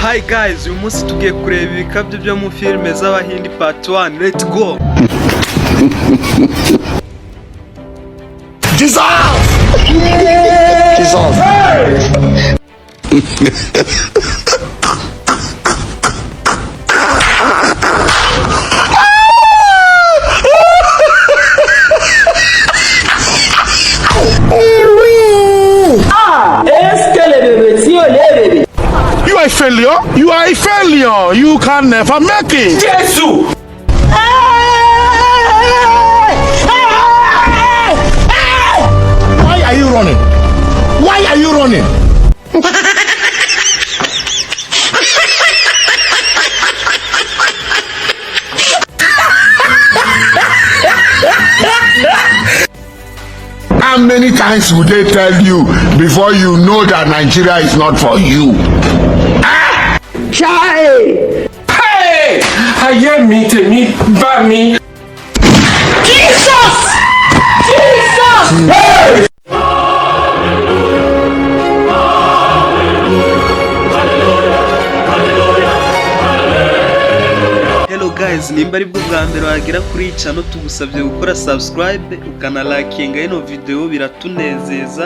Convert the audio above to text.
Hi guys, uyu munsi tugiye kureba ibikabyo byo mu filime z'Abahindi part 1. Let's go. Jesus! Jesus! You are a failure. You are a failure. You can never make it. Jesus! Why are you running? Why are you running? How many times would they tell you before you know that Nigeria is not for you? Ah! Chai! Hey! Ayé mi tèmi bá mi. Jesus! Jesus! Hey! Hello guys, nimba ari bwo bwa mbere wagera kuri iyi channel tugusabye gukora subscribe ukana likinga ino video biratunezeza.